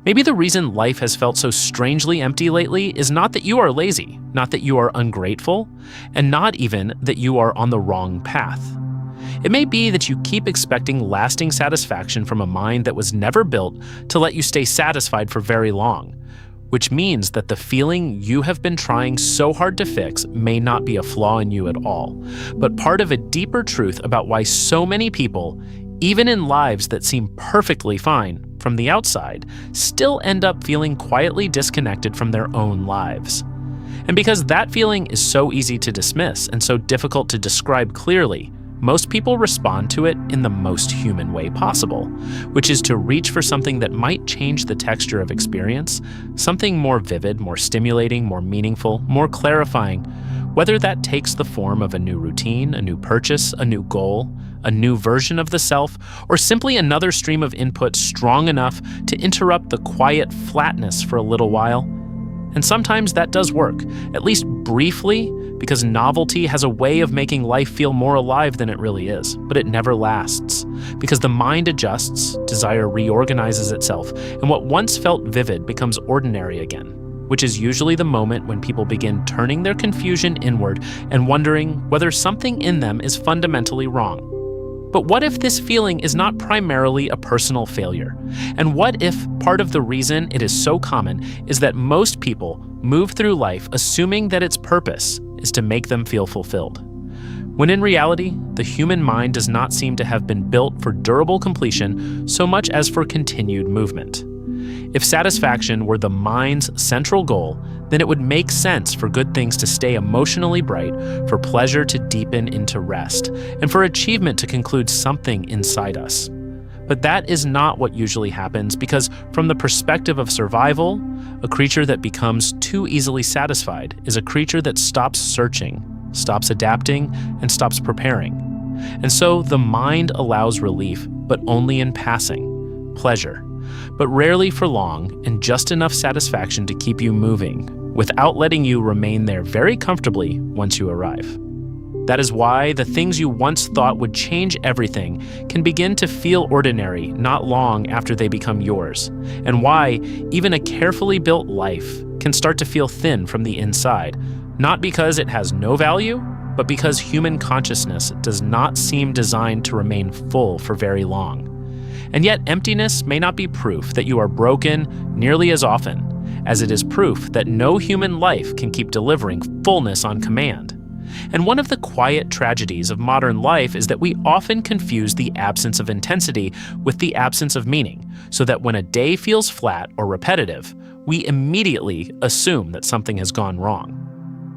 Maybe the reason life has felt so strangely empty lately is not that you are lazy, not that you are ungrateful, and not even that you are on the wrong path. It may be that you keep expecting lasting satisfaction from a mind that was never built to let you stay satisfied for very long, which means that the feeling you have been trying so hard to fix may not be a flaw in you at all, but part of a deeper truth about why so many people, even in lives that seem perfectly fine from the outside, still end up feeling quietly disconnected from their own lives. And because that feeling is so easy to dismiss and so difficult to describe clearly, most people respond to it in the most human way possible, which is to reach for something that might change the texture of experience, something more vivid, more stimulating, more meaningful, more clarifying, whether that takes the form of a new routine, a new purchase, a new goal, a new version of the self, or simply another stream of input strong enough to interrupt the quiet flatness for a little while. And sometimes that does work, at least briefly, because novelty has a way of making life feel more alive than it really is, but it never lasts. Because the mind adjusts, desire reorganizes itself, and what once felt vivid becomes ordinary again, which is usually the moment when people begin turning their confusion inward and wondering whether something in them is fundamentally wrong. But what if this feeling is not primarily a personal failure? And what if part of the reason it is so common is that most people move through life assuming that its purpose is to make them feel fulfilled? When in reality, the human mind does not seem to have been built for durable completion so much as for continued movement. If satisfaction were the mind's central goal, then it would make sense for good things to stay emotionally bright, for pleasure to deepen into rest, and for achievement to conclude something inside us. But that is not what usually happens because, from the perspective of survival, a creature that becomes too easily satisfied is a creature that stops searching, stops adapting, and stops preparing. And so the mind allows relief, but only in passing, pleasure, but rarely for long, and just enough satisfaction to keep you moving, without letting you remain there very comfortably once you arrive. That is why the things you once thought would change everything can begin to feel ordinary not long after they become yours, and why even a carefully built life can start to feel thin from the inside, not because it has no value, but because human consciousness does not seem designed to remain full for very long. And yet emptiness may not be proof that you are broken nearly as often as it is proof that no human life can keep delivering fullness on command. And one of the quiet tragedies of modern life is that we often confuse the absence of intensity with the absence of meaning, so that when a day feels flat or repetitive, we immediately assume that something has gone wrong.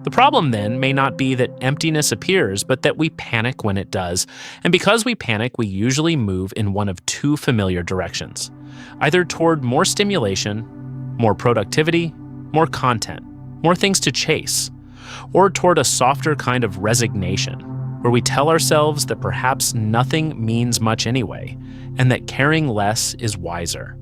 The problem then may not be that emptiness appears, but that we panic when it does. And because we panic, we usually move in one of two familiar directions, either toward more stimulation, more productivity, more content, more things to chase, or toward a softer kind of resignation, where we tell ourselves that perhaps nothing means much anyway, and that caring less is wiser.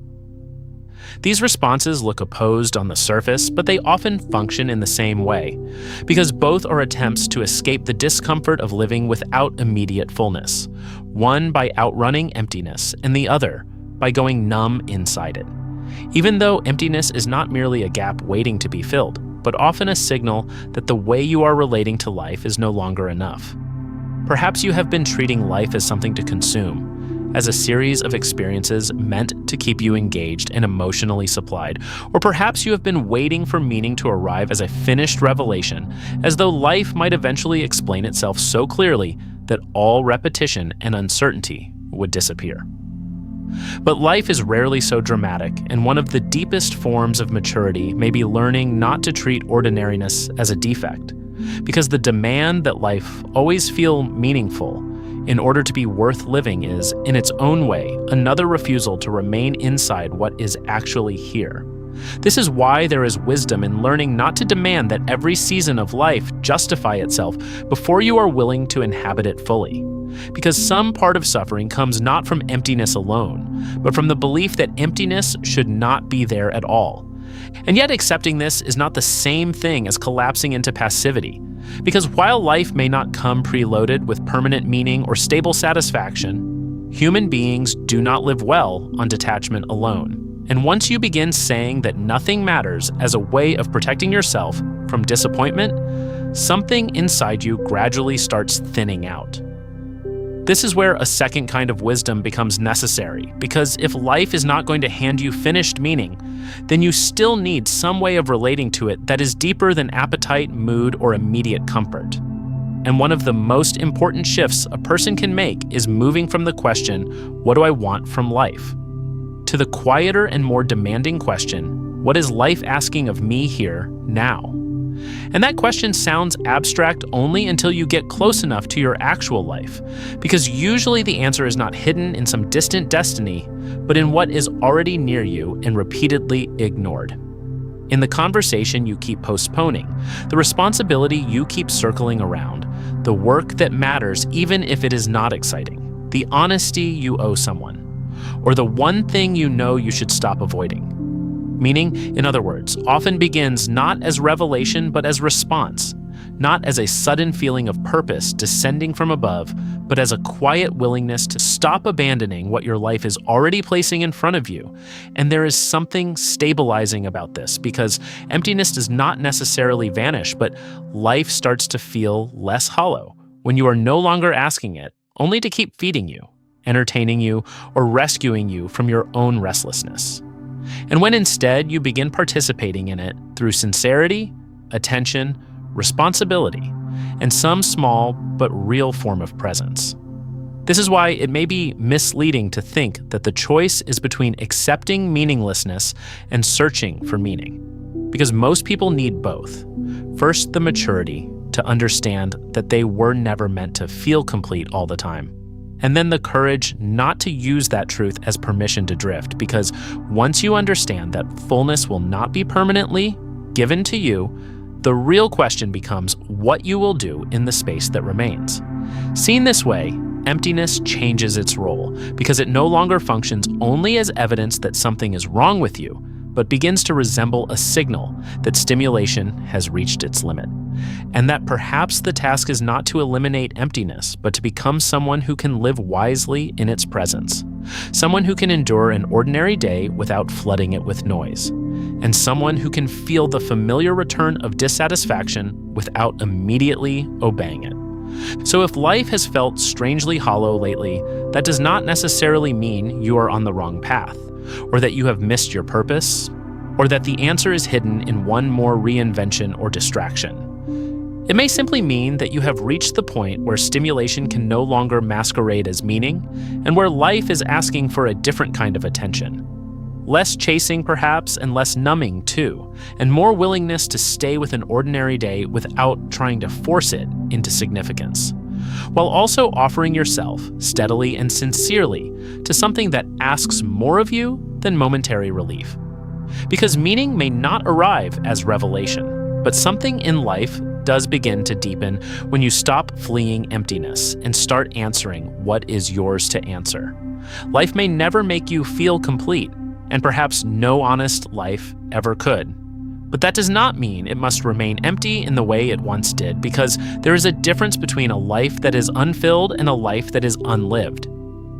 These responses look opposed on the surface, but they often function in the same way, because both are attempts to escape the discomfort of living without immediate fullness, one by outrunning emptiness, and the other by going numb inside it. Even though emptiness is not merely a gap waiting to be filled, but often a signal that the way you are relating to life is no longer enough. Perhaps you have been treating life as something to consume, as a series of experiences meant to keep you engaged and emotionally supplied. Or perhaps you have been waiting for meaning to arrive as a finished revelation, as though life might eventually explain itself so clearly that all repetition and uncertainty would disappear. But life is rarely so dramatic, and one of the deepest forms of maturity may be learning not to treat ordinariness as a defect, because the demand that life always feel meaningful in order to be worth living is, in its own way, another refusal to remain inside what is actually here. This is why there is wisdom in learning not to demand that every season of life justify itself before you are willing to inhabit it fully. Because some part of suffering comes not from emptiness alone, but from the belief that emptiness should not be there at all. And yet accepting this is not the same thing as collapsing into passivity. Because while life may not come preloaded with permanent meaning or stable satisfaction, human beings do not live well on detachment alone. And once you begin saying that nothing matters as a way of protecting yourself from disappointment, something inside you gradually starts thinning out. This is where a second kind of wisdom becomes necessary, because if life is not going to hand you finished meaning, then you still need some way of relating to it that is deeper than appetite, mood, or immediate comfort. And one of the most important shifts a person can make is moving from the question, "What do I want from life?" to the quieter and more demanding question, "What is life asking of me here, now?" And that question sounds abstract only until you get close enough to your actual life, because usually the answer is not hidden in some distant destiny, but in what is already near you and repeatedly ignored. In the conversation you keep postponing, the responsibility you keep circling around, the work that matters even if it is not exciting, the honesty you owe someone, or the one thing you know you should stop avoiding. Meaning, in other words, often begins not as revelation but as response, not as a sudden feeling of purpose descending from above, but as a quiet willingness to stop abandoning what your life is already placing in front of you. And there is something stabilizing about this, because emptiness does not necessarily vanish, but life starts to feel less hollow when you are no longer asking it only to keep feeding you, entertaining you, or rescuing you from your own restlessness. And when instead you begin participating in it through sincerity, attention, responsibility, and some small but real form of presence. This is why it may be misleading to think that the choice is between accepting meaninglessness and searching for meaning, because most people need both. First, the maturity to understand that they were never meant to feel complete all the time. And then the courage not to use that truth as permission to drift, because once you understand that fullness will not be permanently given to you, the real question becomes what you will do in the space that remains. Seen this way, emptiness changes its role, because it no longer functions only as evidence that something is wrong with you, but begins to resemble a signal that stimulation has reached its limit. And that perhaps the task is not to eliminate emptiness, but to become someone who can live wisely in its presence. Someone who can endure an ordinary day without flooding it with noise. And someone who can feel the familiar return of dissatisfaction without immediately obeying it. So if life has felt strangely hollow lately, that does not necessarily mean you are on the wrong path, or that you have missed your purpose, or that the answer is hidden in one more reinvention or distraction. It may simply mean that you have reached the point where stimulation can no longer masquerade as meaning, and where life is asking for a different kind of attention. Less chasing, perhaps, and less numbing, too, and more willingness to stay with an ordinary day without trying to force it into significance, while also offering yourself, steadily and sincerely, to something that asks more of you than momentary relief. Because meaning may not arrive as revelation, but something in life does begin to deepen when you stop fleeing emptiness and start answering what is yours to answer. Life may never make you feel complete, and perhaps no honest life ever could. But that does not mean it must remain empty in the way it once did, because there is a difference between a life that is unfilled and a life that is unlived.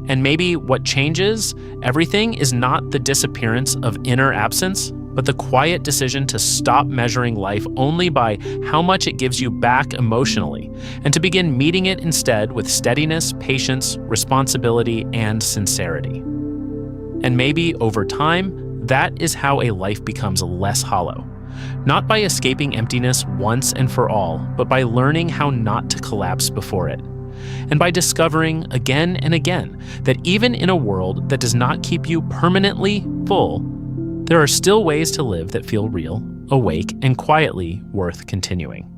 And maybe what changes everything is not the disappearance of inner absence, but the quiet decision to stop measuring life only by how much it gives you back emotionally, and to begin meeting it instead with steadiness, patience, responsibility, and sincerity. And maybe over time, that is how a life becomes less hollow. Not by escaping emptiness once and for all, but by learning how not to collapse before it. And by discovering again and again that even in a world that does not keep you permanently full, there are still ways to live that feel real, awake, and quietly worth continuing.